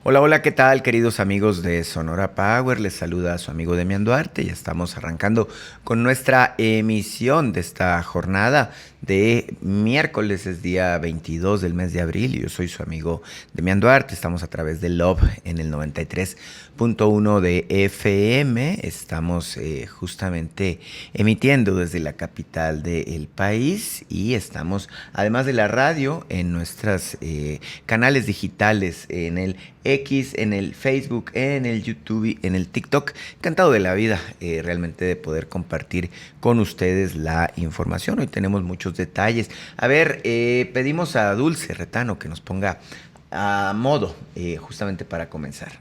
Hola, hola, ¿qué tal, queridos amigos de Sonora Power? Les saluda su amigo Demian Duarte. Ya estamos arrancando con nuestra emisión de esta jornada de miércoles, es día 22 del mes de abril. Y yo soy su amigo Demian Duarte. Estamos a través de Love en el 93.1 de FM. Estamos justamente emitiendo desde la capital del país y estamos, además de la radio, en nuestros canales digitales, en el X, en el Facebook, en el YouTube y en el TikTok. Encantado de la vida, realmente, de poder compartir con ustedes la información. Hoy tenemos muchos detalles. A ver, pedimos a Dulce Retano que nos ponga a modo, justamente para comenzar.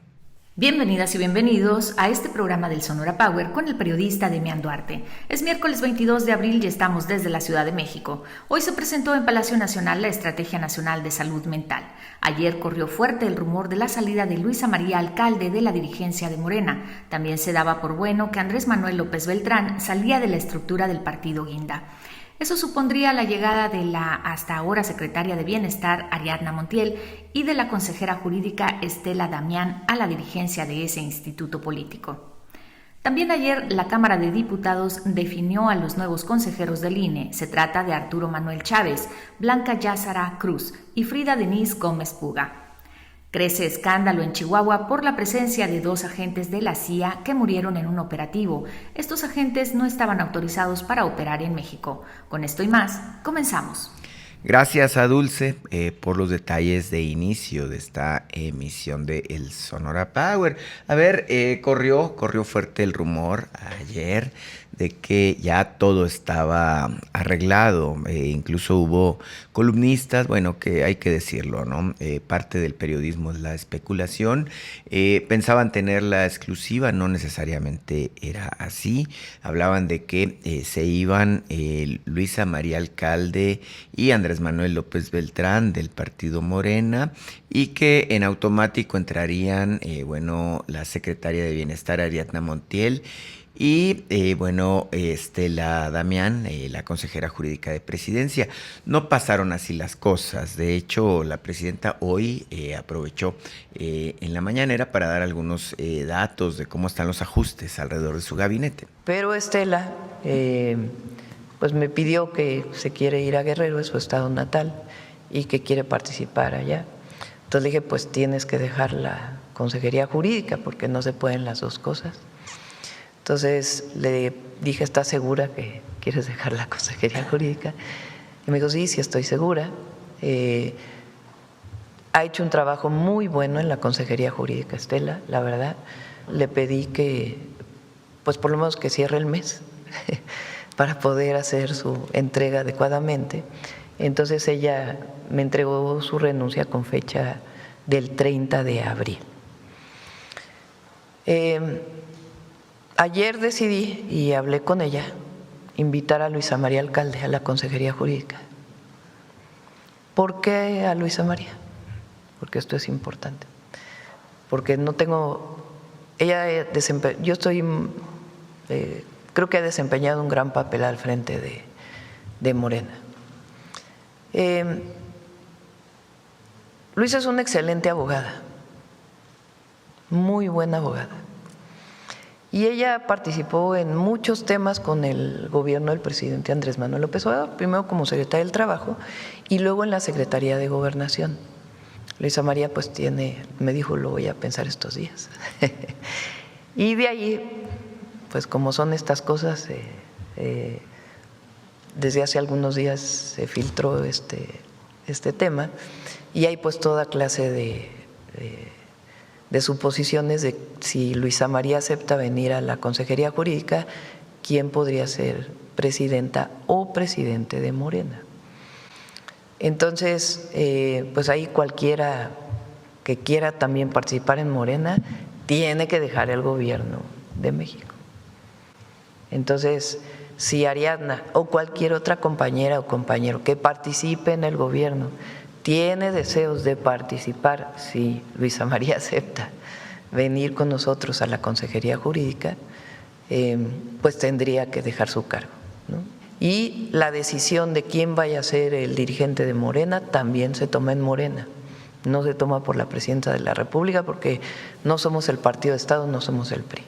Bienvenidas y bienvenidos a este programa del Sonora Power con el periodista Demian Duarte. Es miércoles 22 de abril y estamos desde la Ciudad de México. Hoy se presentó en Palacio Nacional la Estrategia Nacional de Salud Mental. Ayer corrió fuerte el rumor de la salida de Luisa María Alcalde de la dirigencia de Morena. También se daba por bueno que Andrés Manuel López Beltrán salía de la estructura del partido Guinda. Eso supondría la llegada de la hasta ahora secretaria de Bienestar, Ariadna Montiel, y de la consejera jurídica Estela Damián a la dirigencia de ese instituto político. También ayer la Cámara de Diputados definió a los nuevos consejeros del INE. Se trata de Arturo Manuel Chávez, Blanca Yázara Cruz y Frida Denise Gómez Puga. Crece escándalo en Chihuahua por la presencia de 2 agentes de la CIA que murieron en un operativo. Estos agentes no estaban autorizados para operar en México. Con esto y más, comenzamos. Gracias a Dulce por los detalles de inicio de esta emisión de El Sonora Power. A ver, corrió fuerte el rumor ayer de que ya todo estaba arreglado. Incluso hubo columnistas, bueno, que hay que decirlo, ¿no? Parte del periodismo es la especulación. Pensaban tener la exclusiva, no necesariamente era así. Hablaban de que se iban Luisa María Alcalde y Andrés Manuel López Beltrán del partido Morena, y que en automático entrarían, la secretaria de Bienestar, Ariadna Montiel, y Estela Damián, la consejera jurídica de Presidencia. No pasaron así las cosas. De hecho, la presidenta hoy aprovechó en la mañanera para dar algunos datos de cómo están los ajustes alrededor de su gabinete. Pero Estela pues me pidió que se quiere ir a Guerrero, es su estado natal, y que quiere participar allá. Entonces le dije, pues tienes que dejar la consejería jurídica porque no se pueden las dos cosas. Entonces le dije, ¿estás segura que quieres dejar la consejería jurídica? Y me dijo, sí, sí estoy segura. Ha hecho un trabajo muy bueno en la consejería jurídica, Estela, la verdad. Le pedí que, pues por lo menos que cierre el mes para poder hacer su entrega adecuadamente. Entonces ella me entregó su renuncia con fecha del 30 de abril. Ayer decidí, y hablé con ella, invitar a Luisa María Alcalde a la consejería jurídica. ¿Por qué a Luisa María? Porque esto es importante. Porque no tengo, yo estoy, creo que ha desempeñado un gran papel al frente de Morena. Luisa es una excelente abogada, muy buena abogada. Y ella participó en muchos temas con el gobierno del presidente Andrés Manuel López Obrador, primero como secretaria del Trabajo y luego en la Secretaría de Gobernación. Luisa María pues me dijo, lo voy a pensar estos días. Y de ahí, pues como son estas cosas, desde hace algunos días se filtró este tema y hay pues toda clase de suposiciones de si Luisa María acepta venir a la consejería jurídica, quién podría ser presidenta o presidente de Morena. Entonces, pues ahí cualquiera que quiera también participar en Morena tiene que dejar el gobierno de México. Entonces, si Ariadna o cualquier otra compañera o compañero que participe en el gobierno tiene deseos de participar, si Luisa María acepta venir con nosotros a la consejería jurídica, pues tendría que dejar su cargo, ¿no? Y la decisión de quién vaya a ser el dirigente de Morena también se toma en Morena. no se toma por la Presidenta de la República porque no somos el partido de Estado, no somos el PRI.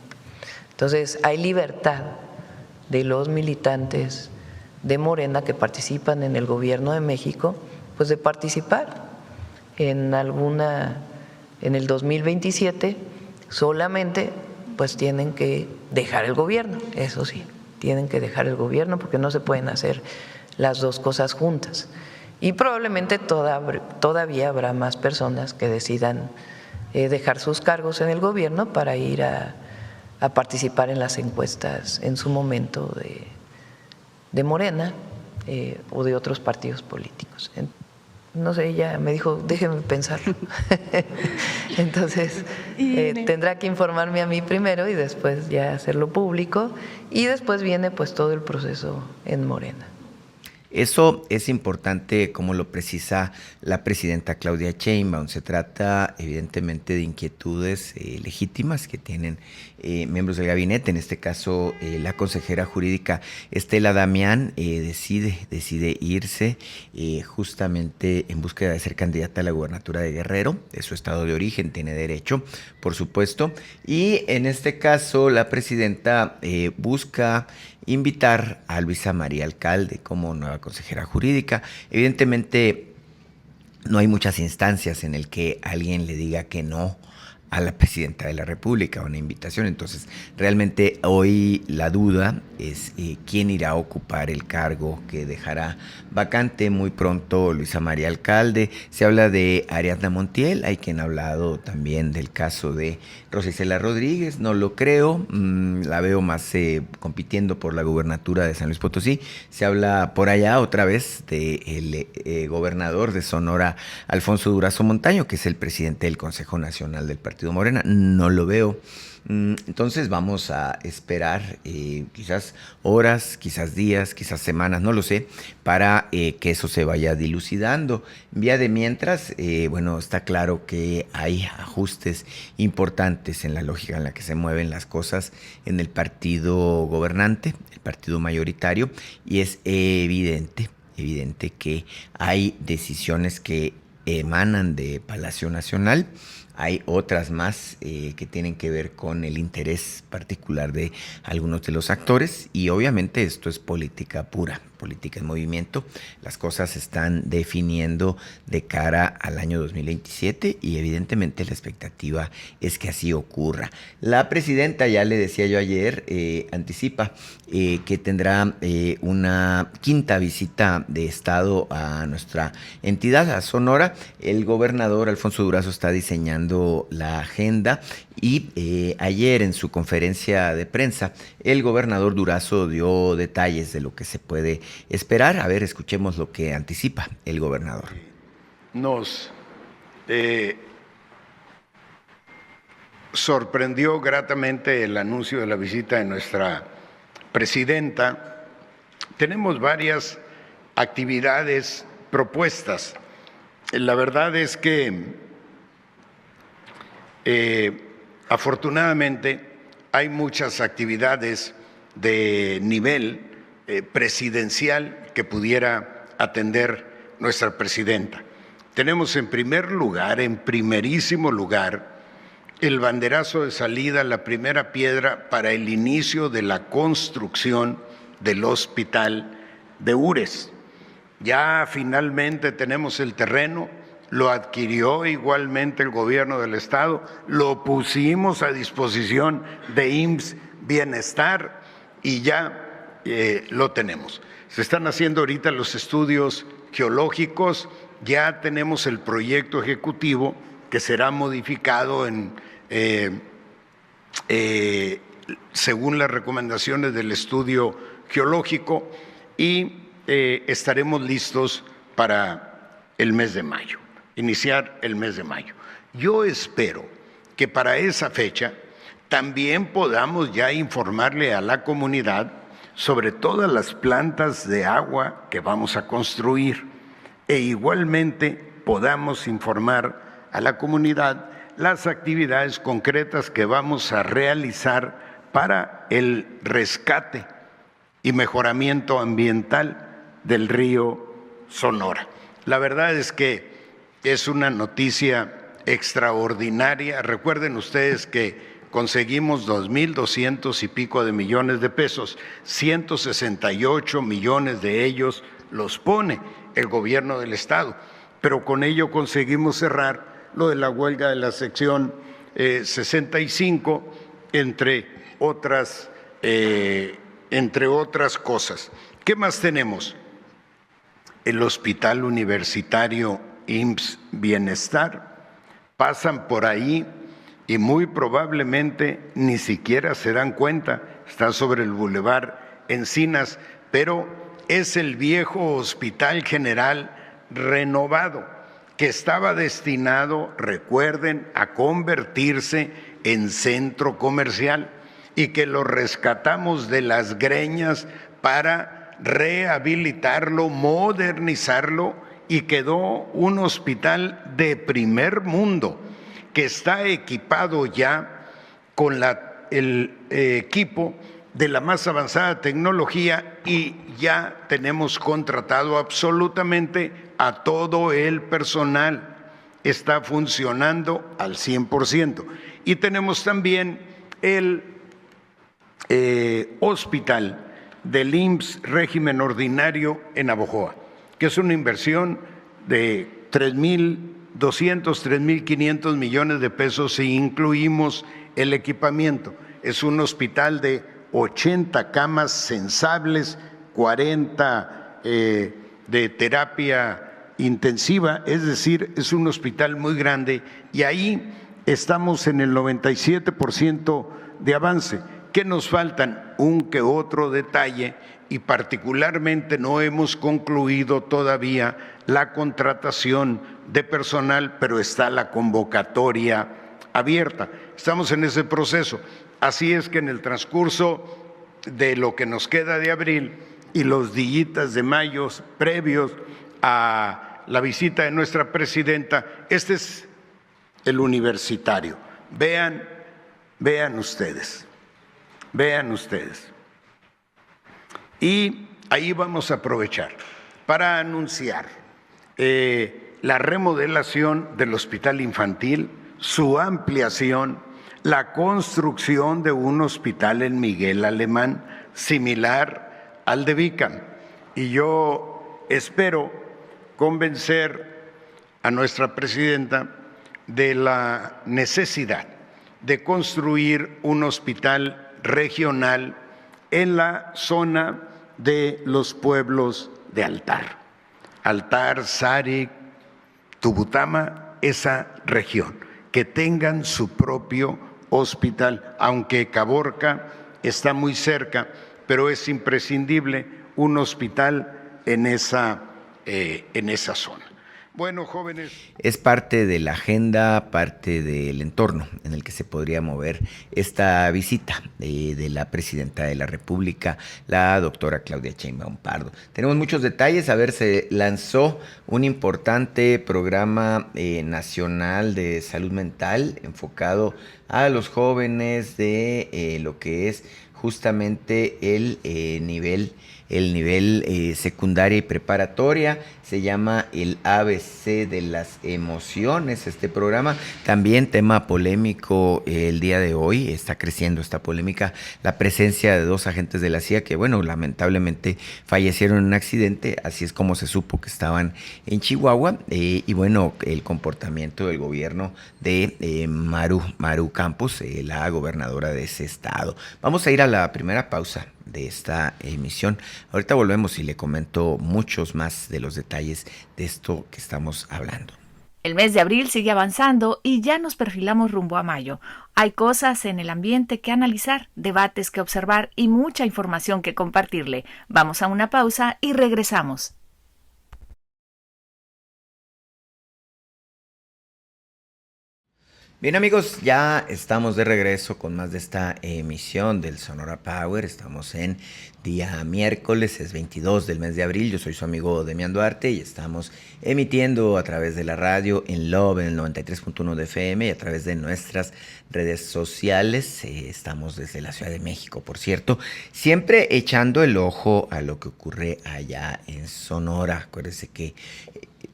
Entonces hay libertad de los militantes de Morena que participan en el gobierno de México, pues de participar en el 2027, solamente pues tienen que dejar el gobierno, eso sí, tienen que dejar el gobierno porque no se pueden hacer las dos cosas juntas. Y probablemente todavía habrá más personas que decidan dejar sus cargos en el gobierno para ir a participar en las encuestas en su momento de Morena o de otros partidos políticos. No sé, ella me dijo, déjeme pensarlo. Entonces, tendrá que informarme a mí primero y después ya hacerlo público. Y después viene pues todo el proceso en Morena. Eso es importante, como lo precisa la presidenta Claudia Sheinbaum. Se trata evidentemente de inquietudes legítimas que tienen miembros del gabinete. En este caso, la consejera jurídica Estela Damián decide irse justamente en búsqueda de ser candidata a la gubernatura de Guerrero, de su estado de origen, tiene derecho, por supuesto. Y en este caso, la presidenta busca invitar a Luisa María Alcalde como nueva consejera jurídica. Evidentemente, no hay muchas instancias en el que alguien le diga que no a la presidenta de la República, una invitación. Entonces, realmente hoy la duda es quién irá a ocupar el cargo que dejará vacante muy pronto Luisa María Alcalde. Se habla de Ariadna Montiel, hay quien ha hablado también del caso de Rosa Isela Rodríguez, no lo creo, la veo más compitiendo por la gubernatura de San Luis Potosí. Se habla por allá otra vez del gobernador de Sonora, Alfonso Durazo Montaño, que es el presidente del Consejo Nacional del Partido Morena, no lo veo. Entonces vamos a esperar quizás horas, quizás días, quizás semanas, no lo sé, para que eso se vaya dilucidando. Vía de mientras, bueno, está claro que hay ajustes importantes en la lógica en la que se mueven las cosas en el partido gobernante, el partido mayoritario, y es evidente que hay decisiones que emanan de Palacio Nacional. Hay otras más que tienen que ver con el interés particular de algunos de los actores y obviamente esto es política pura, política en movimiento. Las cosas se están definiendo de cara al año 2027 y evidentemente la expectativa es que así ocurra. La presidenta, ya le decía yo ayer, anticipa que tendrá una quinta visita de Estado a nuestra entidad, a Sonora. El gobernador Alfonso Durazo está diseñando la agenda y ayer en su conferencia de prensa el gobernador Durazo dio detalles de lo que se puede esperar. A ver, escuchemos lo que anticipa el gobernador. Nos sorprendió gratamente el anuncio de la visita de nuestra presidenta. Tenemos varias actividades propuestas. La verdad es que afortunadamente hay muchas actividades de nivel presidencial que pudiera atender nuestra presidenta. Tenemos en primer lugar, en primerísimo lugar, el banderazo de salida, la primera piedra para el inicio de la construcción del hospital de Ures. Ya finalmente tenemos el terreno, lo adquirió igualmente el gobierno del estado, lo pusimos a disposición de IMSS Bienestar y ya lo tenemos. Se están haciendo ahorita los estudios geológicos, ya tenemos el proyecto ejecutivo que será modificado según las recomendaciones del estudio geológico y estaremos listos para el mes de mayo, iniciar el mes de mayo. Yo espero que para esa fecha también podamos ya informarle a la comunidad sobre todas las plantas de agua que vamos a construir e igualmente podamos informar a la comunidad las actividades concretas que vamos a realizar para el rescate y mejoramiento ambiental del río Sonora. La verdad es que es una noticia extraordinaria. Recuerden ustedes que conseguimos 2.200 y pico de millones de pesos, 168 millones de ellos los pone el gobierno del Estado, pero con ello conseguimos cerrar lo de la huelga de la sección 65, entre otras cosas. ¿Qué más tenemos? El Hospital Universitario IMSS Bienestar. Pasan por ahí y muy probablemente ni siquiera se dan cuenta, está sobre el Boulevard Encinas, pero es el viejo Hospital General renovado, que estaba destinado, recuerden, a convertirse en centro comercial y que lo rescatamos de las greñas para rehabilitarlo, modernizarlo, y quedó un hospital de primer mundo que está equipado ya con el equipo de la más avanzada tecnología y ya tenemos contratado absolutamente a todo el personal. Está funcionando al 100%. Y tenemos también el hospital del IMSS régimen ordinario en Navojoa, que es una inversión de 3.200, 3.500 millones de pesos si incluimos el equipamiento. Es un hospital de 80 camas sensables, 40 de terapia intensiva, es decir, es un hospital muy grande y ahí estamos en el 97% de avance. ¿Qué nos faltan? Un que otro detalle, y particularmente no hemos concluido todavía la contratación de personal, pero está la convocatoria abierta. Estamos en ese proceso. Así es que en el transcurso de lo que nos queda de abril y los días de mayo previos a la visita de nuestra presidenta, este es el universitario. Vean ustedes. Y ahí vamos a aprovechar para anunciar la remodelación del hospital infantil, su ampliación, la construcción de un hospital en Miguel Alemán similar al de Vicam. Y yo espero convencer a nuestra presidenta de la necesidad de construir un hospital regional en la zona de los pueblos de Altar, Sarik, Tubutama, esa región, que tengan su propio hospital, aunque Caborca está muy cerca, pero es imprescindible un hospital en esa zona. Bueno, jóvenes. Es parte de la agenda, parte del entorno en el que se podría mover esta visita de la presidenta de la República, la doctora Claudia Sheinbaum Pardo. Tenemos muchos detalles. A ver, se lanzó un importante programa nacional de salud mental enfocado a los jóvenes de lo que es justamente el nivel secundaria y preparatoria. Se llama el ABC de las emociones, este programa. También tema polémico el día de hoy, está creciendo esta polémica, la presencia de 2 agentes de la CIA que, bueno, lamentablemente fallecieron en un accidente, así es como se supo que estaban en Chihuahua, y bueno, el comportamiento del gobierno de Maru Campos, la gobernadora de ese estado. Vamos a ir a la primera pausa de esta emisión. Ahorita volvemos y le comento muchos más de los detalles de esto que estamos hablando. El mes de abril sigue avanzando y ya nos perfilamos rumbo a mayo. Hay cosas en el ambiente que analizar, debates que observar y mucha información que compartirle. Vamos a una pausa y regresamos. Bien, amigos, ya estamos de regreso con más de esta emisión del Sonora Power. Estamos en día miércoles, es 22 del mes de abril. Yo soy su amigo Demian Duarte y estamos emitiendo a través de la radio en Love, en el 93.1 de FM, y a través de nuestras redes sociales. Estamos desde la Ciudad de México, por cierto, siempre echando el ojo a lo que ocurre allá en Sonora. Acuérdense que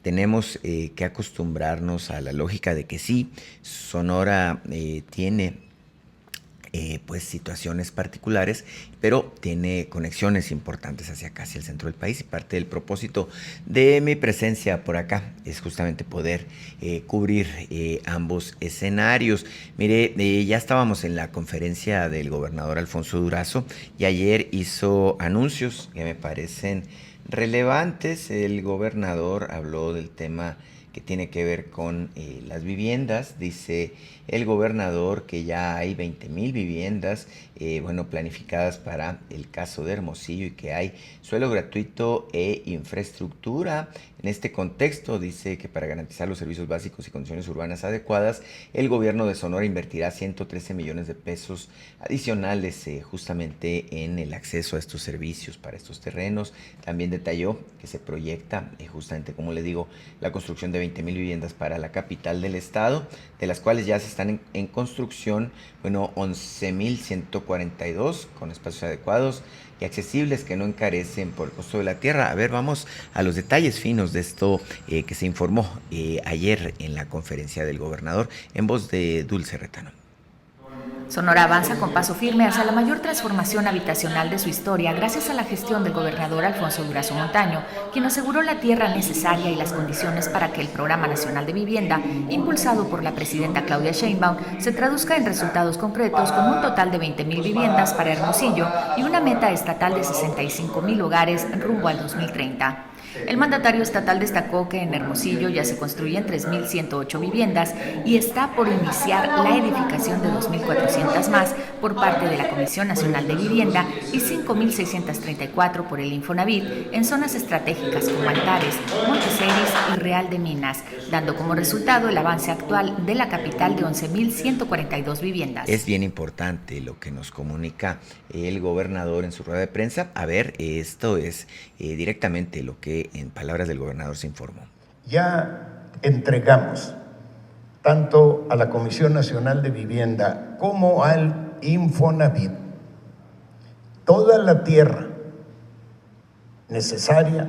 tenemos que acostumbrarnos a la lógica de que sí, Sonora tiene pues situaciones particulares, pero tiene conexiones importantes hacia acá, hacia el centro del país, y parte del propósito de mi presencia por acá es justamente poder cubrir ambos escenarios. Mire, ya estábamos en la conferencia del gobernador Alfonso Durazo y ayer hizo anuncios que me parecen relevantes. El gobernador habló del tema que tiene que ver con las viviendas. Dice el gobernador que ya hay 20,000 viviendas planificadas para el caso de Hermosillo y que hay suelo gratuito e infraestructura. En este contexto dice que para garantizar los servicios básicos y condiciones urbanas adecuadas, el gobierno de Sonora invertirá 113 millones de pesos adicionales justamente en el acceso a estos servicios para estos terrenos. También detalló que se proyecta justamente, como le digo, la construcción de 20,000 viviendas para la capital del estado, de las cuales ya se están en construcción, 11,142 con espacios adecuados y accesibles que no encarecen por el costo de la tierra. A ver, vamos a los detalles finos de esto que se informó ayer en la conferencia del gobernador en voz de Dulce Retano. Sonora avanza con paso firme hacia la mayor transformación habitacional de su historia gracias a la gestión del gobernador Alfonso Durazo Montaño, quien aseguró la tierra necesaria y las condiciones para que el Programa Nacional de Vivienda, impulsado por la presidenta Claudia Sheinbaum, se traduzca en resultados concretos con un total de 20,000 viviendas para Hermosillo y una meta estatal de 65,000 hogares rumbo al 2030. El mandatario estatal destacó que en Hermosillo ya se construyen 3,108 viviendas y está por iniciar la edificación de 2,400 más por parte de la Comisión Nacional de Vivienda y 5,634 por el Infonavit en zonas estratégicas como Antares, Monteseris y Real de Minas, dando como resultado el avance actual de la capital de 11,142 viviendas. Es bien importante lo que nos comunica el gobernador en su rueda de prensa. A ver, esto es directamente lo que en palabras del gobernador se informó. Ya entregamos tanto a la Comisión Nacional de Vivienda como al Infonavit toda la tierra necesaria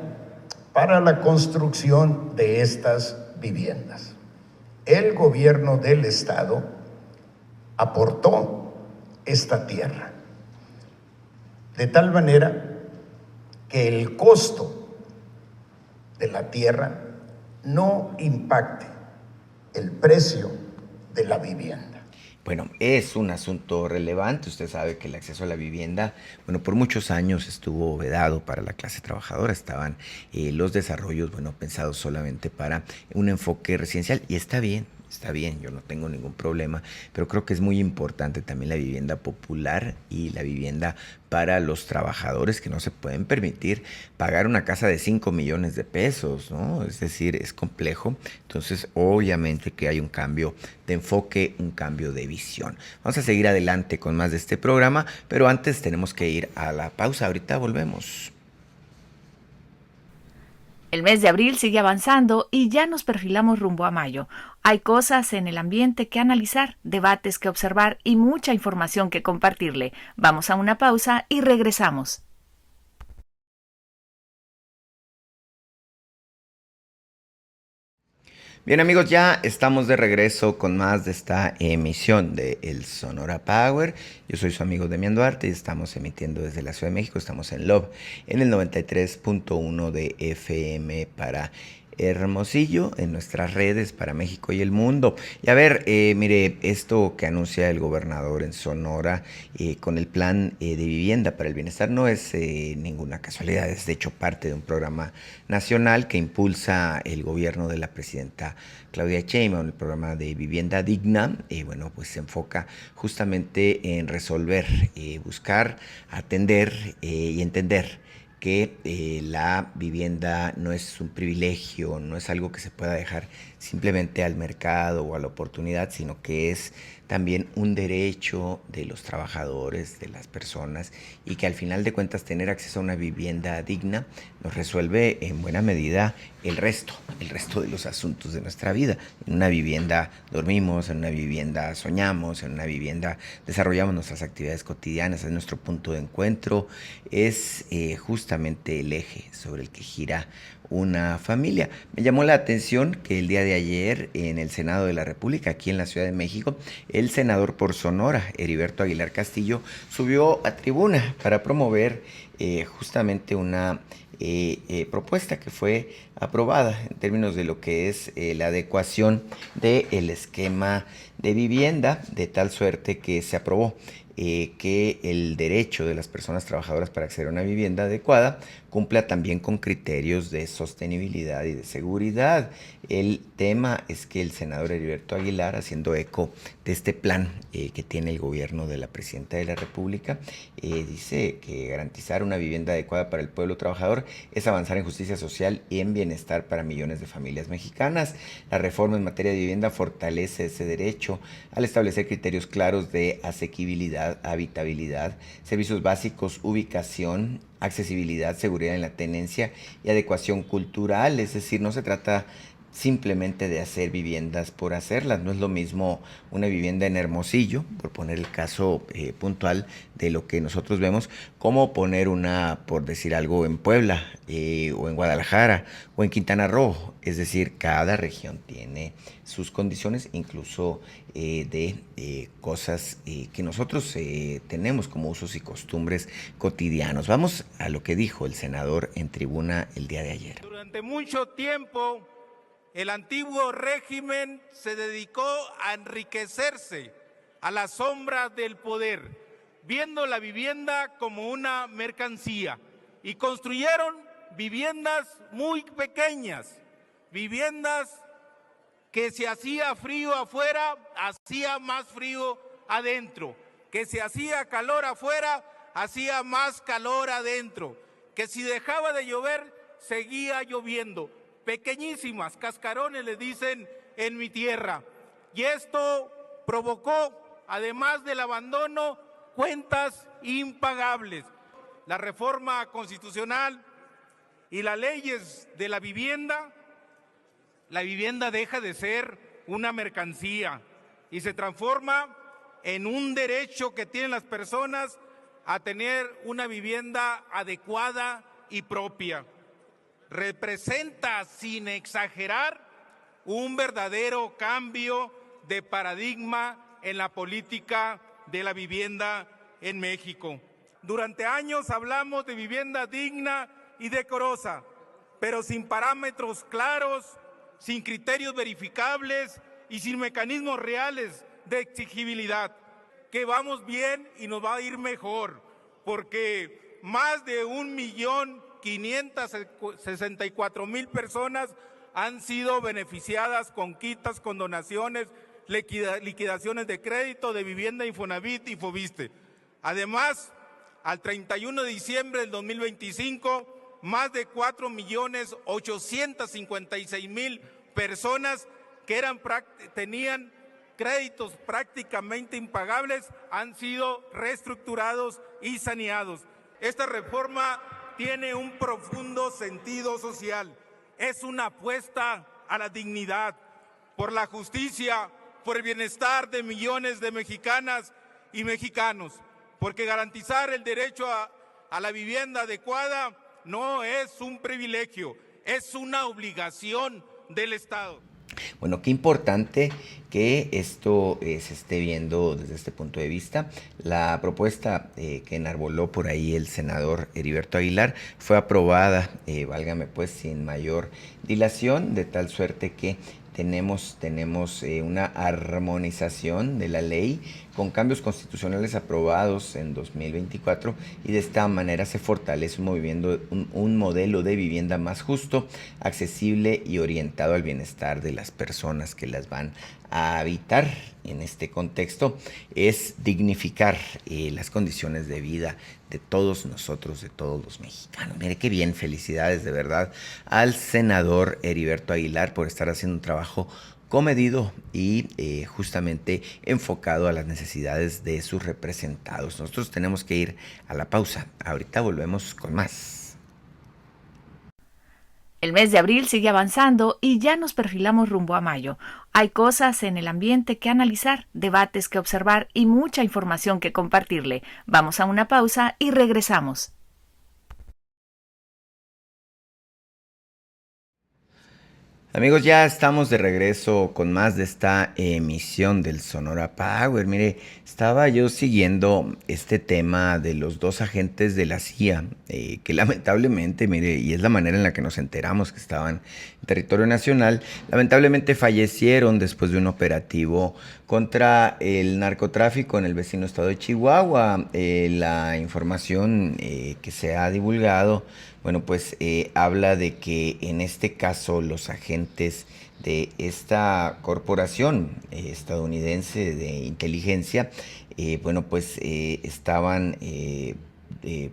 para la construcción de estas viviendas. El gobierno del estado aportó esta tierra, de tal manera que el costo de la tierra no impacte el precio de la vivienda. Bueno, es un asunto relevante. Usted sabe que el acceso a la vivienda, por muchos años estuvo vedado para la clase trabajadora. Estaban los desarrollos, pensados solamente para un enfoque residencial, y está bien, yo no tengo ningún problema, pero creo que es muy importante también la vivienda popular y la vivienda para los trabajadores que no se pueden permitir pagar una casa de 5 millones de pesos, ¿no? Es decir, es complejo. Entonces, obviamente que hay un cambio de enfoque, un cambio de visión. Vamos a seguir adelante con más de este programa, pero antes tenemos que ir a la pausa. Ahorita volvemos. El mes de abril sigue avanzando y ya nos perfilamos rumbo a mayo. Hay cosas en el ambiente que analizar, debates que observar y mucha información que compartirle. Vamos a una pausa y regresamos. Bien, amigos, ya estamos de regreso con más de esta emisión de El Sonora Power. Yo soy su amigo Demian Duarte y estamos emitiendo desde la Ciudad de México. Estamos en Love, en el 93.1 de FM para Hermosillo, en nuestras redes para México y el mundo. Y a ver, mire, esto que anuncia el gobernador en Sonora con el plan de vivienda para el bienestar no es ninguna casualidad, es de hecho parte de un programa nacional que impulsa el gobierno de la presidenta Claudia Sheinbaum, el programa de vivienda digna. Pues se enfoca justamente en resolver, buscar, atender y entender que la vivienda no es un privilegio, no es algo que se pueda dejar simplemente al mercado o a la oportunidad, sino que es también un derecho de los trabajadores, de las personas, y que al final de cuentas tener acceso a una vivienda digna nos resuelve en buena medida el resto de los asuntos de nuestra vida. En una vivienda dormimos, en una vivienda soñamos, en una vivienda desarrollamos nuestras actividades cotidianas, es nuestro punto de encuentro, es justamente justamente el eje sobre el que gira una familia. Me llamó la atención que el día de ayer en el Senado de la República, aquí en la Ciudad de México, el senador por Sonora, Heriberto Aguilar Castillo, subió a tribuna para promover justamente una propuesta que fue aprobada en términos de lo que es la adecuación del esquema de vivienda, de tal suerte que se aprobó que el derecho de las personas trabajadoras para acceder a una vivienda adecuada cumpla también con criterios de sostenibilidad y de seguridad. El tema es que el senador Heriberto Aguilar, haciendo eco de este plan que tiene el gobierno de la presidenta de la República, dice que garantizar una vivienda adecuada para el pueblo trabajador es avanzar en justicia social y en bienestar para millones de familias mexicanas. La reforma en materia de vivienda fortalece ese derecho al establecer criterios claros de asequibilidad, habitabilidad, servicios básicos, ubicación, accesibilidad, seguridad en la tenencia y adecuación cultural. Es decir, no se trata simplemente de hacer viviendas por hacerlas. No es lo mismo una vivienda en Hermosillo, por poner el caso puntual de lo que nosotros vemos, como poner una, por decir algo, en Puebla o en Guadalajara o en Quintana Roo. Es decir, cada región tiene sus condiciones, incluso de cosas que nosotros tenemos como usos y costumbres cotidianos. Vamos a lo que dijo el senador en tribuna el día de ayer. Durante mucho tiempo, el antiguo régimen se dedicó a enriquecerse a la sombra del poder, viendo la vivienda como una mercancía, y construyeron viviendas muy pequeñas, viviendas que si hacía frío afuera, hacía más frío adentro, que si hacía calor afuera, hacía más calor adentro, que si dejaba de llover, seguía lloviendo. Pequeñísimas, cascarones le dicen en mi tierra. Y esto provocó, además del abandono, cuentas impagables. La reforma constitucional y las leyes de la vivienda deja de ser una mercancía y se transforma en un derecho que tienen las personas a tener una vivienda adecuada y propia. Representa, sin exagerar, un verdadero cambio de paradigma en la política de la vivienda en México. Durante años hablamos de vivienda digna y decorosa, pero sin parámetros claros, sin criterios verificables y sin mecanismos reales de exigibilidad. Que vamos bien y nos va a ir mejor, porque más de 1.564.000 personas han sido beneficiadas con quitas, con donaciones, liquidaciones de crédito, de vivienda Infonavit y Foviste. Además, al 31 de diciembre del 2025, más de 4.856.000 personas que tenían créditos prácticamente impagables han sido reestructurados y saneados. Esta reforma tiene un profundo sentido social. Es una apuesta a la dignidad, por la justicia, por el bienestar de millones de mexicanas y mexicanos, porque garantizar el derecho a la vivienda adecuada no es un privilegio, es una obligación del Estado. Bueno, qué importante que esto se esté viendo desde este punto de vista. La propuesta que enarboló por ahí el senador Heriberto Aguilar fue aprobada, válgame pues, sin mayor dilación, de tal suerte que tenemos una armonización de la ley con cambios constitucionales aprobados en 2024 y de esta manera se fortalece un modelo de vivienda más justo, accesible y orientado al bienestar de las personas que las van a habitar. En este contexto es dignificar las condiciones de vida de todos nosotros, de todos los mexicanos. Mire qué bien, felicidades de verdad al senador Heriberto Aguilar por estar haciendo un trabajo comedido y justamente enfocado a las necesidades de sus representados. Nosotros tenemos que ir a la pausa. Ahorita volvemos con más. El mes de abril sigue avanzando y ya nos perfilamos rumbo a mayo. Hay cosas en el ambiente que analizar, debates que observar y mucha información que compartirle. Vamos a una pausa y regresamos. Amigos, ya estamos de regreso con más de esta emisión del Sonora Power. Mire, estaba yo siguiendo este tema de los dos agentes de la CIA, que lamentablemente, mire, y es la manera en la que nos enteramos que estaban en territorio nacional, lamentablemente fallecieron después de un operativo contra el narcotráfico en el vecino estado de Chihuahua. La información que se ha divulgado, bueno, pues habla de que en este caso los agentes de esta corporación estadounidense de inteligencia, bueno, pues estaban,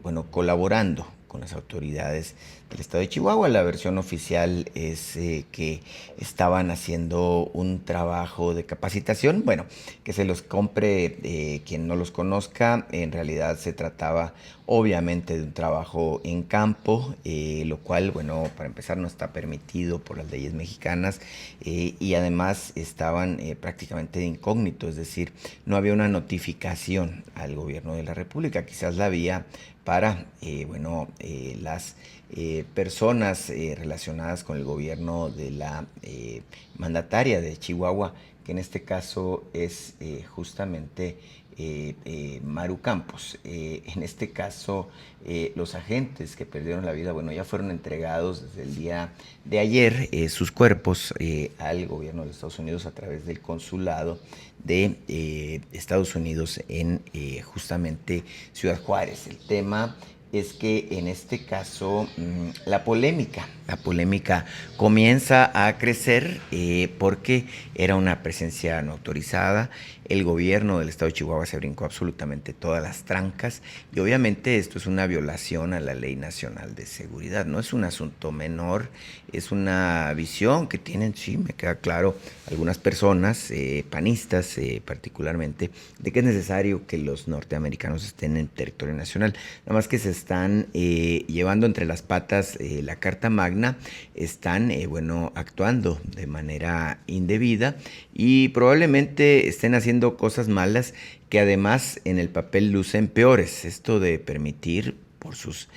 bueno, colaborando con las autoridades del estado de Chihuahua. La versión oficial es que estaban haciendo un trabajo de capacitación. Bueno, que se los compre quien no los conozca. En realidad se trataba obviamente de un trabajo en campo, lo cual, bueno, para empezar no está permitido por las leyes mexicanas, y además estaban prácticamente de incógnito, es decir, no había una notificación al gobierno de la República. Quizás la había para, bueno, las personas relacionadas con el gobierno de la mandataria de Chihuahua, que en este caso es justamente Maru Campos. En este caso, los agentes que perdieron la vida, bueno, ya fueron entregados desde el día de ayer, sus cuerpos al gobierno de Estados Unidos a través del consulado de Estados Unidos en justamente Ciudad Juárez. El tema es que en este caso la polémica comienza a crecer porque era una presencia no autorizada. El gobierno del estado de Chihuahua se brincó absolutamente todas las trancas y obviamente esto es una violación a la Ley Nacional de Seguridad. No es un asunto menor, es una visión que tienen, sí, me queda claro, algunas personas, panistas particularmente, de que es necesario que los norteamericanos estén en territorio nacional. Nada más que se están llevando entre las patas la Carta Magna, están, bueno, actuando de manera indebida y probablemente estén haciendo cosas malas que además en el papel lucen peores. Esto de permitir por sus,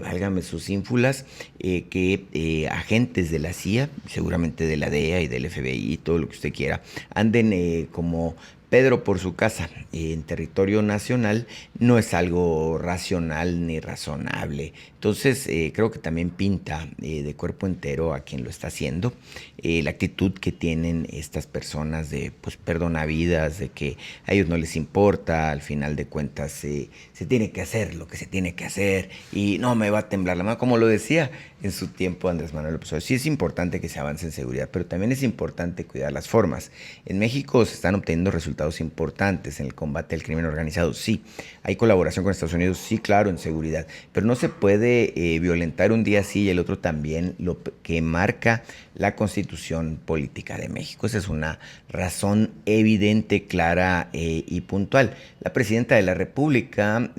válgame, sus ínfulas, que agentes de la CIA, seguramente de la DEA y del FBI, todo lo que usted quiera, anden como Pedro por su casa en territorio nacional, no es algo racional ni razonable. Entonces creo que también pinta de cuerpo entero a quien lo está haciendo, la actitud que tienen estas personas de pues perdonavidas, de que a ellos no les importa, al final de cuentas se tiene que hacer lo que se tiene que hacer y no me va a temblar la mano, como lo decía en su tiempo Andrés Manuel López Obrador. Sí es importante que se avance en seguridad, pero también es importante cuidar las formas. En México se están obteniendo resultados importantes en el combate al crimen organizado, sí. Hay colaboración con Estados Unidos, sí, claro, en seguridad, pero no se puede violentar un día sí y el otro también lo que marca la Constitución Política de México. Esa es una razón evidente, clara y puntual. La presidenta de la República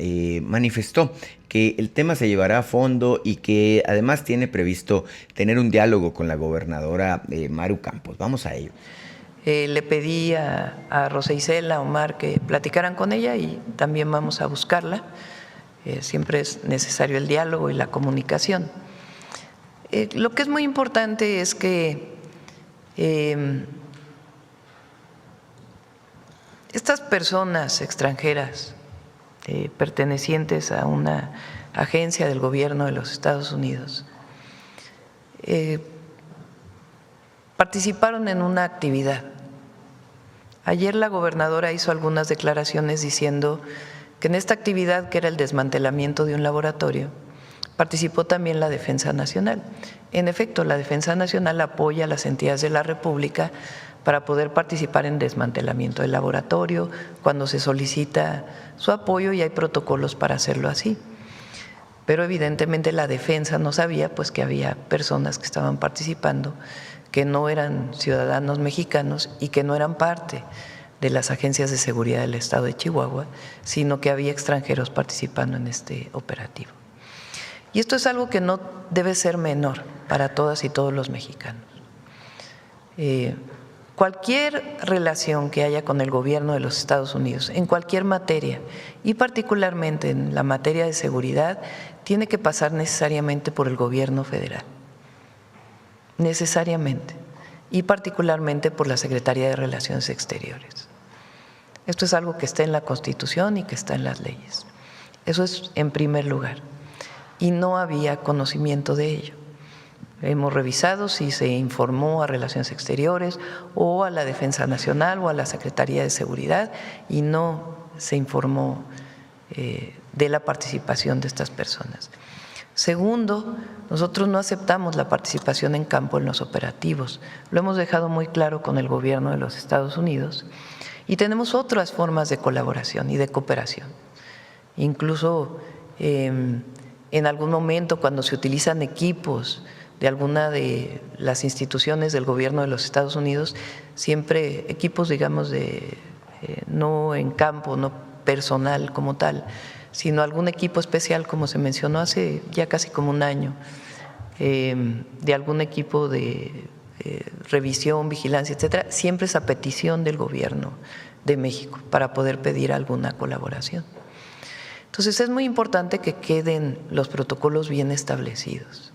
manifestó que el tema se llevará a fondo y que además tiene previsto tener un diálogo con la gobernadora Maru Campos. Vamos a ello. Le pedí a Rosa Isela, a Omar, que platicaran con ella y también vamos a buscarla. Siempre es necesario el diálogo y la comunicación. Lo que es muy importante es que estas personas extranjeras pertenecientes a una agencia del gobierno de los Estados Unidos participaron en una actividad. Ayer la gobernadora hizo algunas declaraciones diciendo que en esta actividad, que era el desmantelamiento de un laboratorio, participó también la Defensa Nacional. En efecto, la Defensa Nacional apoya a las entidades de la República para poder participar en desmantelamiento del laboratorio, cuando se solicita su apoyo y hay protocolos para hacerlo así. Pero evidentemente la defensa no sabía pues que había personas que estaban participando que no eran ciudadanos mexicanos y que no eran parte de las agencias de seguridad del estado de Chihuahua, sino que había extranjeros participando en este operativo. Y esto es algo que no debe ser menor para todas y todos los mexicanos. Cualquier relación que haya con el gobierno de los Estados Unidos, en cualquier materia, y particularmente en la materia de seguridad, tiene que pasar necesariamente por el gobierno federal. necesariamente, y particularmente por la Secretaría de Relaciones Exteriores. Esto es algo que está en la Constitución y que está en las leyes. Eso es en primer lugar. Y no había conocimiento de ello. Hemos revisado si se informó a Relaciones Exteriores o a la Defensa Nacional o a la Secretaría de Seguridad y no se informó de la participación de estas personas. Segundo, nosotros no aceptamos la participación en campo en los operativos. Lo hemos dejado muy claro con el gobierno de los Estados Unidos y tenemos otras formas de colaboración y de cooperación. Incluso en algún momento cuando se utilizan equipos de alguna de las instituciones del gobierno de los Estados Unidos, siempre equipos, digamos, no en campo, no personal como tal, sino algún equipo especial, como se mencionó hace ya casi como un año, de algún equipo de revisión, vigilancia, etcétera, siempre es a petición del gobierno de México para poder pedir alguna colaboración. Entonces es muy importante que queden los protocolos bien establecidos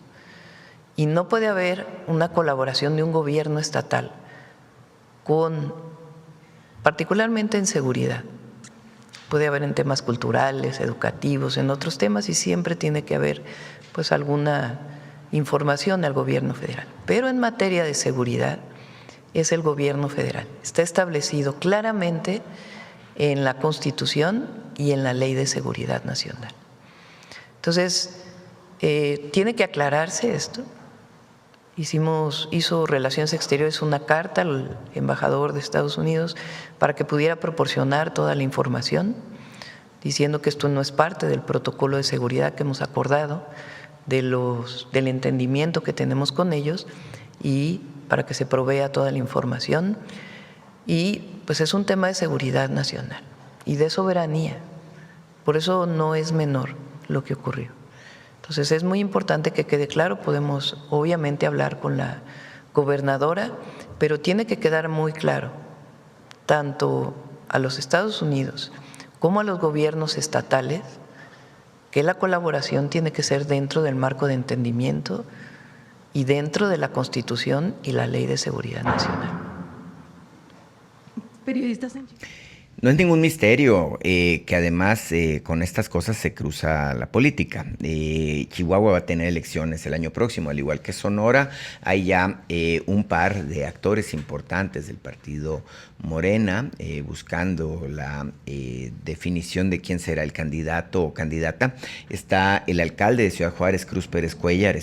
y no puede haber una colaboración de un gobierno estatal particularmente en seguridad. Puede haber en temas culturales, educativos, en otros temas y siempre tiene que haber pues alguna información al gobierno federal. Pero en materia de seguridad es el gobierno federal. Está establecido claramente en la Constitución y en la Ley de Seguridad Nacional. Entonces, tiene que aclararse esto. Hizo Relaciones Exteriores una carta al embajador de Estados Unidos para que pudiera proporcionar toda la información, diciendo que esto no es parte del protocolo de seguridad que hemos acordado, del entendimiento que tenemos con ellos y para que se provea toda la información. Y pues es un tema de seguridad nacional y de soberanía. Por eso no es menor lo que ocurrió. Entonces es muy importante que quede claro, podemos obviamente hablar con la gobernadora, pero tiene que quedar muy claro, tanto a los Estados Unidos como a los gobiernos estatales, que la colaboración tiene que ser dentro del marco de entendimiento y dentro de la Constitución y la Ley de Seguridad Nacional. Periodistas No es ningún misterio que además con estas cosas se cruza la política. Chihuahua va a tener elecciones el año próximo, al igual que Sonora. Hay ya un par de actores importantes del partido Morena buscando la definición de quién será el candidato o candidata. Está el alcalde de Ciudad Juárez, Cruz Pérez Cuéllar,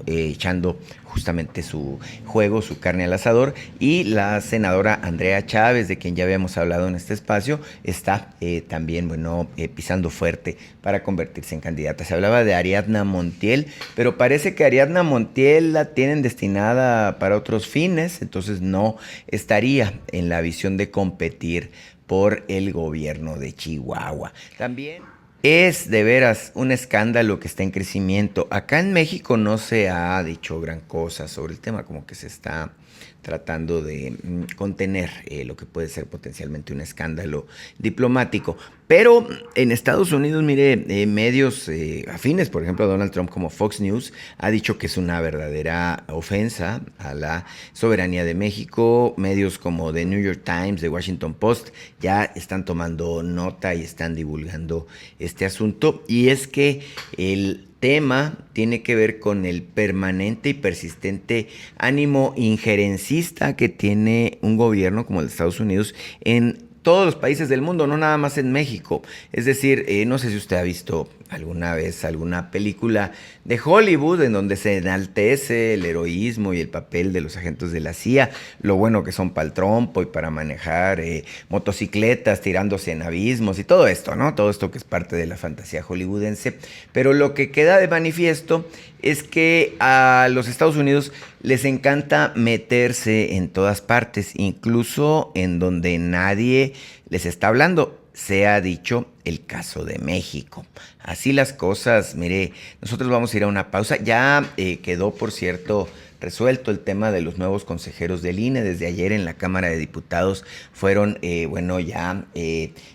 echando justamente su juego, su carne al asador, y la senadora Andrea Chávez, de quien ya habíamos hablado en este espacio, está también, pisando fuerte para convertirse en candidata. Se hablaba de Ariadna Montiel, pero parece que Ariadna Montiel la tienen destinada para otros fines, entonces no estaría en la visión de competir por el gobierno de Chihuahua. También es de veras un escándalo que está en crecimiento. Acá en México no se ha dicho gran cosa sobre el tema, como que se está tratando de contener lo que puede ser potencialmente un escándalo diplomático. Pero en Estados Unidos, mire, medios afines, por ejemplo, a Donald Trump, como Fox News, ha dicho que es una verdadera ofensa a la soberanía de México. Medios como The New York Times, The Washington Post, ya están tomando nota y están divulgando este asunto. Y es que el tema tiene que ver con el permanente y persistente ánimo injerencista que tiene un gobierno como el de Estados Unidos en todos los países del mundo, no nada más en México. Es decir, no sé si usted ha visto alguna vez alguna película de Hollywood en donde se enaltece el heroísmo y el papel de los agentes de la CIA, lo bueno que son para el trompo y para manejar motocicletas tirándose en abismos y todo esto, ¿no? Todo esto que es parte de la fantasía hollywoodense. Pero lo que queda de manifiesto es que a los Estados Unidos les encanta meterse en todas partes, incluso en donde nadie les está hablando. Se ha dicho el caso de México. Así las cosas, mire, nosotros vamos a ir a una pausa. Ya quedó, por cierto, resuelto el tema de los nuevos consejeros del INE. Desde ayer en la Cámara de Diputados fueron, ya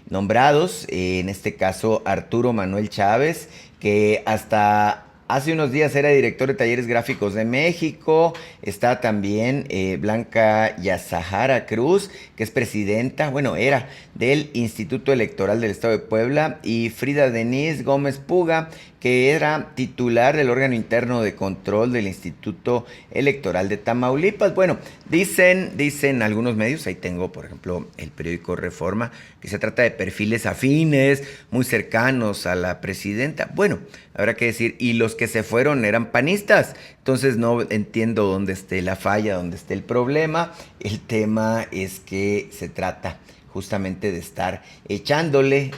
nombrados. En este caso, Arturo Manuel Chávez, que hasta hace unos días era director de Talleres Gráficos de México. Está también Blanca Yazahara Cruz, que es presidenta, bueno, era del Instituto Electoral del Estado de Puebla, y Frida Denise Gómez Puga, que era titular del órgano interno de control del Instituto Electoral de Tamaulipas. Bueno, dicen algunos medios, ahí tengo, por ejemplo, el periódico Reforma, que se trata de perfiles afines, muy cercanos a la presidenta. Bueno, habrá que decir, y los que se fueron eran panistas. Entonces no entiendo dónde esté la falla, dónde esté el problema. El tema es que se trata justamente de estar echándole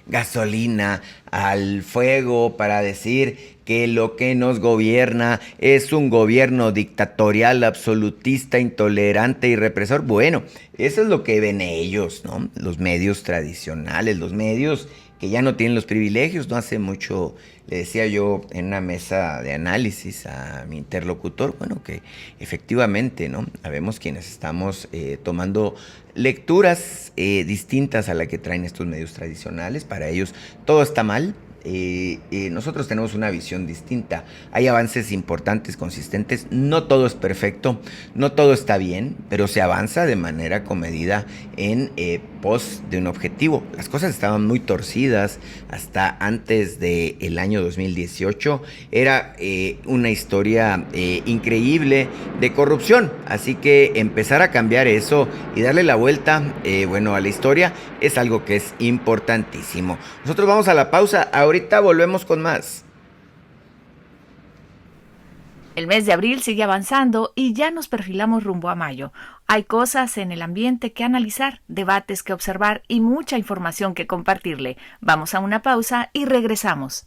gasolina al fuego para decir que lo que nos gobierna es un gobierno dictatorial, absolutista, intolerante y represor. Bueno, eso es lo que ven ellos, ¿no? Los medios tradicionales, los medios que ya no tienen los privilegios. No hace mucho le decía yo en una mesa de análisis a mi interlocutor, bueno, que efectivamente, ¿no? Habemos quienes estamos tomando lecturas distintas a la que traen estos medios tradicionales. Para ellos todo está mal. Nosotros tenemos una visión distinta. Hay avances importantes, consistentes. No todo es perfecto, no todo está bien, pero se avanza de manera comedida en pos de un objetivo. Las cosas estaban muy torcidas hasta antes del año 2018. Era una historia increíble de corrupción. Así que empezar a cambiar eso y darle la vuelta, a la historia es algo que es importantísimo. Nosotros vamos a la pausa. Ahorita volvemos con más. El mes de abril sigue avanzando y ya nos perfilamos rumbo a mayo. Hay cosas en el ambiente que analizar, debates que observar y mucha información que compartirle. Vamos a una pausa y regresamos.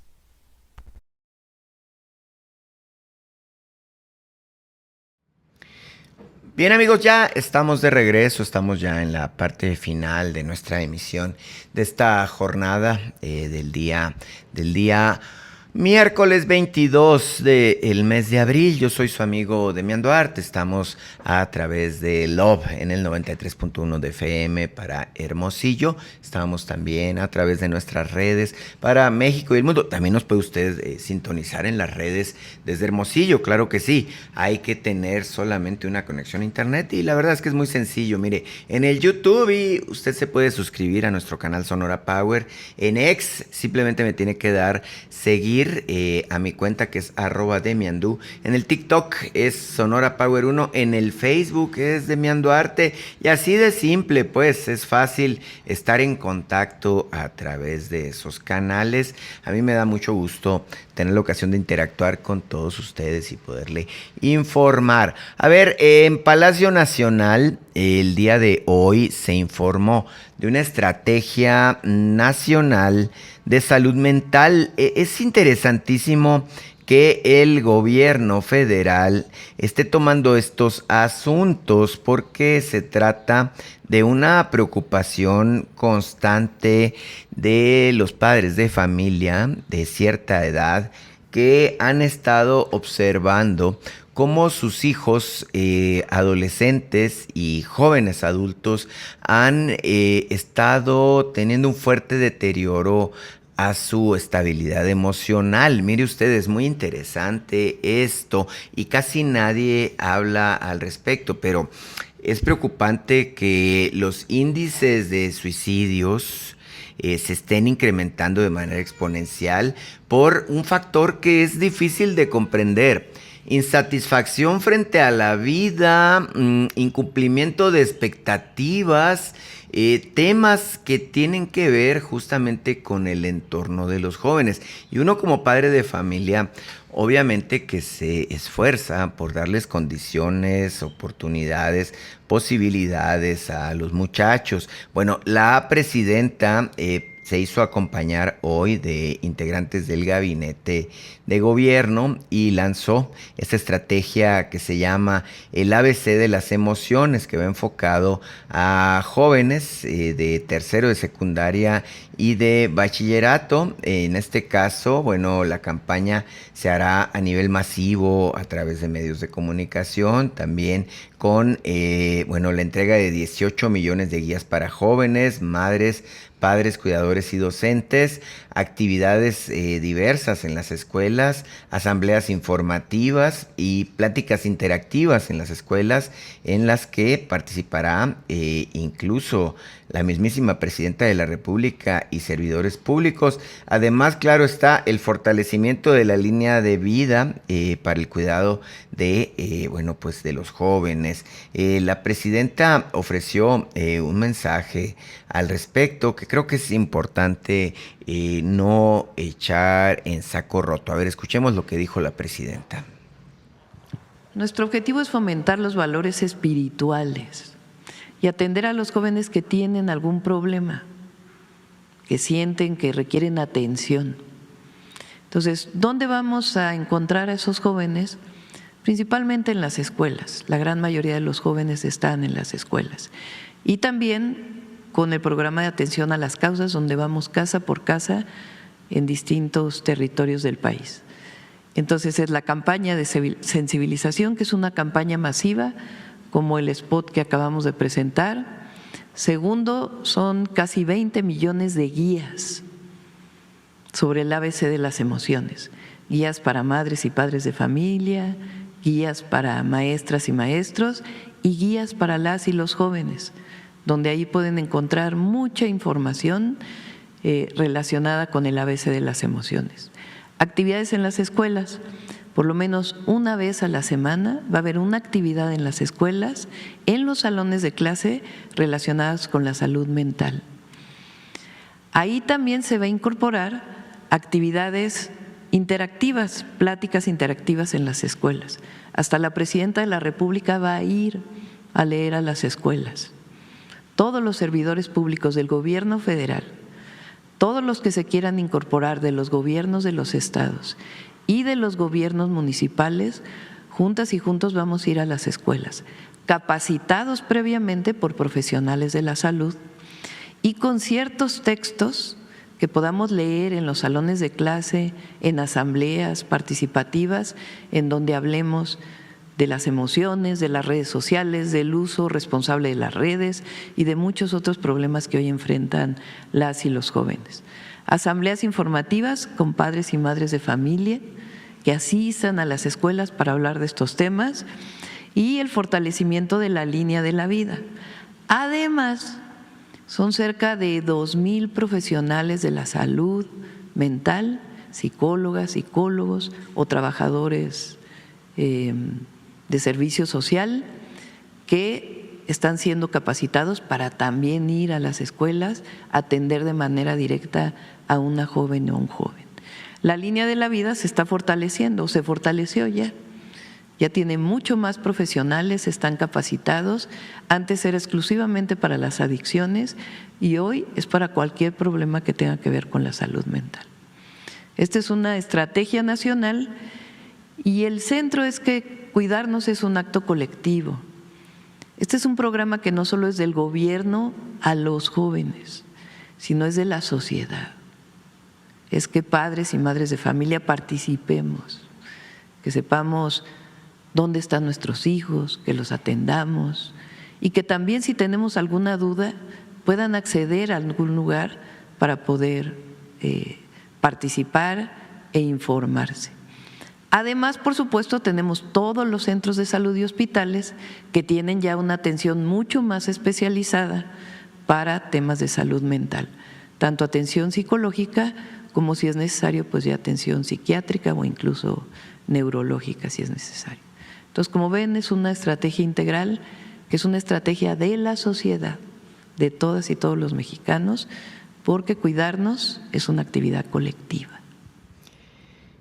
Bien, amigos, ya estamos de regreso, estamos ya en la parte final de nuestra emisión de esta jornada del día miércoles 22 del mes de abril. Yo soy su amigo Demián Duarte. Estamos a través de Love en el 93.1 de FM para Hermosillo. Estamos también a través de nuestras redes para México y el mundo. También nos puede usted sintonizar en las redes desde Hermosillo. Claro que sí. Hay que tener solamente una conexión a internet y la verdad es que es muy sencillo. Mire, en el YouTube usted se puede suscribir a nuestro canal Sonora Power. En X simplemente me tiene que dar seguir a mi cuenta, que es @Demiandú. En el TikTok es Sonora Power 1. En el Facebook es Demián Duarte. Y así de simple, pues es fácil estar en contacto a través de esos canales. A mí me da mucho gusto tener la ocasión de interactuar con todos ustedes y poderle informar. A ver, en Palacio Nacional el día de hoy se informó de una estrategia nacional de salud mental. Es interesantísimo que el gobierno federal esté tomando estos asuntos porque se trata de una preocupación constante de los padres de familia de cierta edad que han estado observando cómo sus hijos adolescentes y jóvenes adultos han estado teniendo un fuerte deterioro a su estabilidad emocional. Mire usted, es muy interesante esto y casi nadie habla al respecto, pero es preocupante que los índices de suicidios se estén incrementando de manera exponencial por un factor que es difícil de comprender. Insatisfacción frente a la vida, incumplimiento de expectativas, temas que tienen que ver justamente con el entorno de los jóvenes. Y uno como padre de familia, obviamente que se esfuerza por darles condiciones, oportunidades, posibilidades a los muchachos. Bueno, la presidenta se hizo acompañar hoy de integrantes del gabinete de gobierno y lanzó esta estrategia que se llama el ABC de las emociones, que va enfocado a jóvenes de tercero de secundaria y de bachillerato. En este caso, bueno, la campaña se hará a nivel masivo a través de medios de comunicación, también con la entrega de 18 millones de guías para jóvenes, madres, padres, cuidadores y docentes, actividades diversas en las escuelas, asambleas informativas y pláticas interactivas en las escuelas en las que participará incluso la mismísima Presidenta de la República y servidores públicos. Además, claro está, el fortalecimiento de la línea de vida para el cuidado de, pues de los jóvenes. La Presidenta ofreció un mensaje al respecto que creo que es importante no echar en saco roto. A ver, escuchemos lo que dijo la Presidenta. Nuestro objetivo es fomentar los valores espirituales y atender a los jóvenes que tienen algún problema, que sienten que requieren atención. Entonces, ¿dónde vamos a encontrar a esos jóvenes? Principalmente en las escuelas. La gran mayoría de los jóvenes están en las escuelas. Y también con el programa de atención a las causas, donde vamos casa por casa en distintos territorios del país. Entonces, es la campaña de sensibilización, que es una campaña masiva, como el spot que acabamos de presentar. Segundo, son casi 20 millones de guías sobre el ABC de las emociones. Guías para madres y padres de familia, guías para maestras y maestros y guías para las y los jóvenes, donde ahí pueden encontrar mucha información relacionada con el ABC de las emociones. Actividades en las escuelas. Por lo menos una vez a la semana va a haber una actividad en las escuelas, en los salones de clase relacionadas con la salud mental. Ahí también se va a incorporar actividades interactivas, pláticas interactivas en las escuelas. Hasta la Presidenta de la República va a ir a leer a las escuelas. Todos los servidores públicos del gobierno federal, todos los que se quieran incorporar de los gobiernos de los estados y de los gobiernos municipales, juntas y juntos vamos a ir a las escuelas, capacitados previamente por profesionales de la salud y con ciertos textos que podamos leer en los salones de clase, en asambleas participativas, en donde hablemos de las emociones, de las redes sociales, del uso responsable de las redes y de muchos otros problemas que hoy enfrentan las y los jóvenes. Asambleas informativas con padres y madres de familia que asistan a las escuelas para hablar de estos temas y el fortalecimiento de la línea de la vida. Además, son cerca de 2,000 profesionales de la salud mental, psicólogas, psicólogos o trabajadores de servicio social que están siendo capacitados para también ir a las escuelas a atender de manera directa a una joven o un joven. La línea de la vida se está fortaleciendo, se fortaleció ya tiene mucho más profesionales, están capacitados. Antes era exclusivamente para las adicciones y hoy es para cualquier problema que tenga que ver con la salud mental. Esta es una estrategia nacional y el centro es que cuidarnos es un acto colectivo. Este es un programa que no solo es del gobierno a los jóvenes, sino es de la sociedad. Es que padres y madres de familia participemos, que sepamos dónde están nuestros hijos, que los atendamos y que también si tenemos alguna duda puedan acceder a algún lugar para poder participar e informarse. Además, por supuesto, tenemos todos los centros de salud y hospitales que tienen ya una atención mucho más especializada para temas de salud mental, tanto atención psicológica como si es necesario, pues ya atención psiquiátrica o incluso neurológica si es necesario. Entonces, como ven, es una estrategia integral, que es una estrategia de la sociedad, de todas y todos los mexicanos, porque cuidarnos es una actividad colectiva.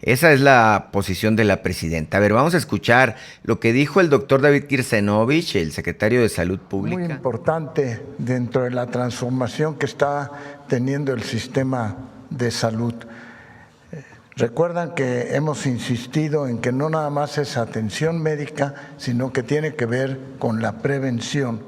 Esa es la posición de la Presidenta. A ver, vamos a escuchar lo que dijo el doctor David Kirsenovich, el secretario de Salud Pública. Muy importante dentro de la transformación que está teniendo el sistema de salud. Recuerdan que hemos insistido en que no nada más es atención médica, sino que tiene que ver con la prevención.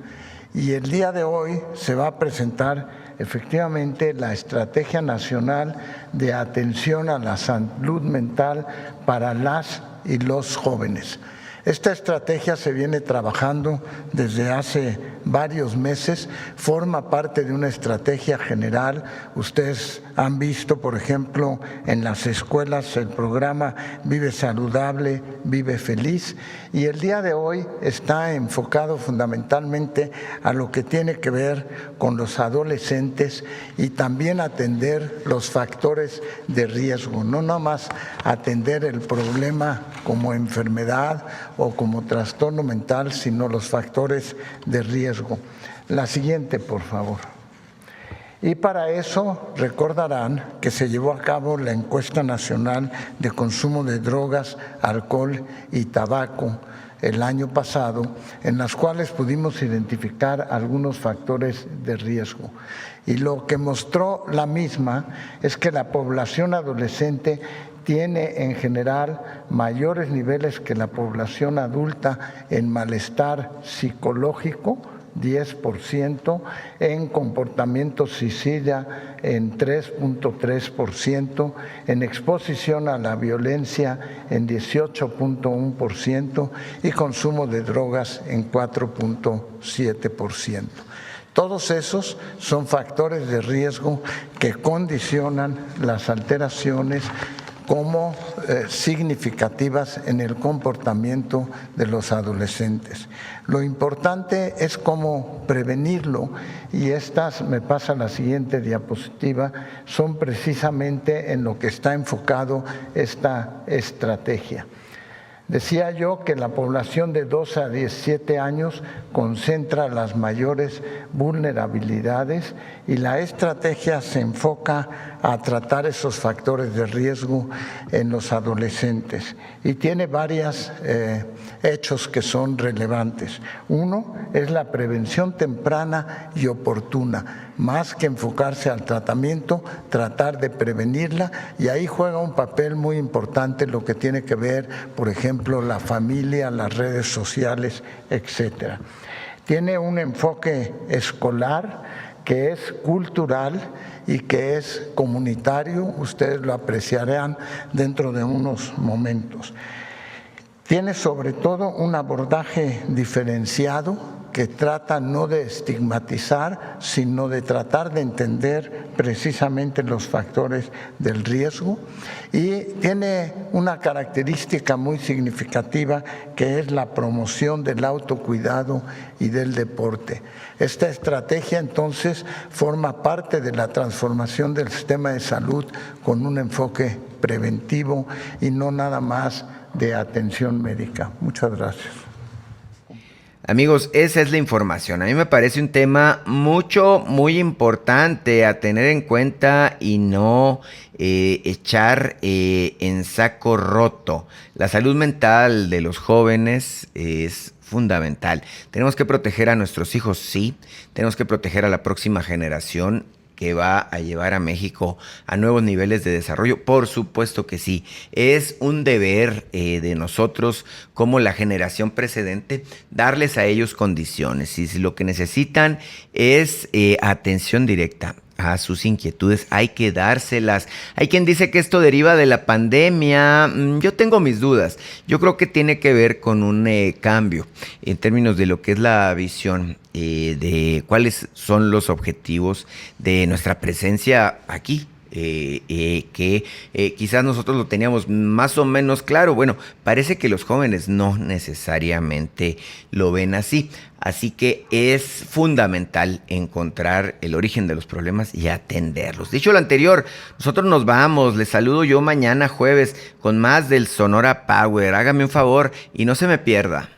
Y el día de hoy se va a presentar efectivamente la Estrategia Nacional de Atención a la Salud Mental para las y los jóvenes. Esta estrategia se viene trabajando desde hace varios meses, forma parte de una estrategia general. Ustedes han visto, por ejemplo, en las escuelas el programa Vive Saludable, Vive Feliz, y el día de hoy está enfocado fundamentalmente a lo que tiene que ver con los adolescentes y también atender los factores de riesgo, no nada más atender el problema como enfermedad o como trastorno mental, sino los factores de riesgo. La siguiente, por favor. Y para eso recordarán que se llevó a cabo la encuesta nacional de consumo de drogas, alcohol y tabaco el año pasado, en las cuales pudimos identificar algunos factores de riesgo. Y lo que mostró la misma es que la población adolescente tiene en general mayores niveles que la población adulta en malestar psicológico, 10%, en comportamiento suicida en 3.3%, en exposición a la violencia en 18.1% y consumo de drogas en 4.7%. Todos esos son factores de riesgo que condicionan las alteraciones como significativas en el comportamiento de los adolescentes. Lo importante es cómo prevenirlo, y estas, me pasa la siguiente diapositiva, son precisamente en lo que está enfocado esta estrategia. Decía yo que la población de 12 a 17 años concentra las mayores vulnerabilidades y la estrategia se enfoca a tratar esos factores de riesgo en los adolescentes y tiene varios hechos que son relevantes. Uno es la prevención temprana y oportuna. Más que enfocarse al tratamiento, tratar de prevenirla, y ahí juega un papel muy importante lo que tiene que ver, por ejemplo, la familia, las redes sociales, etcétera. Tiene un enfoque escolar que es cultural y que es comunitario, ustedes lo apreciarán dentro de unos momentos. Tiene sobre todo un abordaje diferenciado que trata no de estigmatizar, sino de tratar de entender precisamente los factores del riesgo, y tiene una característica muy significativa que es la promoción del autocuidado y del deporte. Esta estrategia entonces forma parte de la transformación del sistema de salud con un enfoque preventivo y no nada más de atención médica. Muchas gracias. Amigos, esa es la información. A mí me parece un tema muy importante a tener en cuenta y no echar en saco roto. La salud mental de los jóvenes es fundamental. Tenemos que proteger a nuestros hijos, sí. Tenemos que proteger a la próxima generación que va a llevar a México a nuevos niveles de desarrollo. Por supuesto que sí. Es un deber de nosotros como la generación precedente darles a ellos condiciones. Y si lo que necesitan es atención directa a sus inquietudes, hay que dárselas. Hay quien dice que esto deriva de la pandemia. Yo tengo mis dudas. Yo creo que tiene que ver con un cambio en términos de lo que es la visión de cuáles son los objetivos de nuestra presencia aquí. Que quizás nosotros lo teníamos más o menos claro. Bueno, parece que los jóvenes no necesariamente lo ven así. Así que es fundamental encontrar el origen de los problemas y atenderlos. Dicho lo anterior, nosotros nos vamos. Les saludo yo mañana jueves con más del Sonora Power. Hágame un favor y no se me pierda.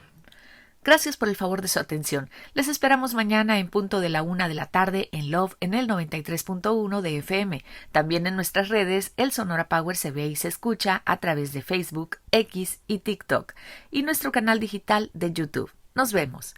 Gracias por el favor de su atención. Les esperamos mañana en punto de la 1 de la tarde en Love en el 93.1 de FM. También en nuestras redes, el Sonora Power se ve y se escucha a través de Facebook, X y TikTok, y nuestro canal digital de YouTube. Nos vemos.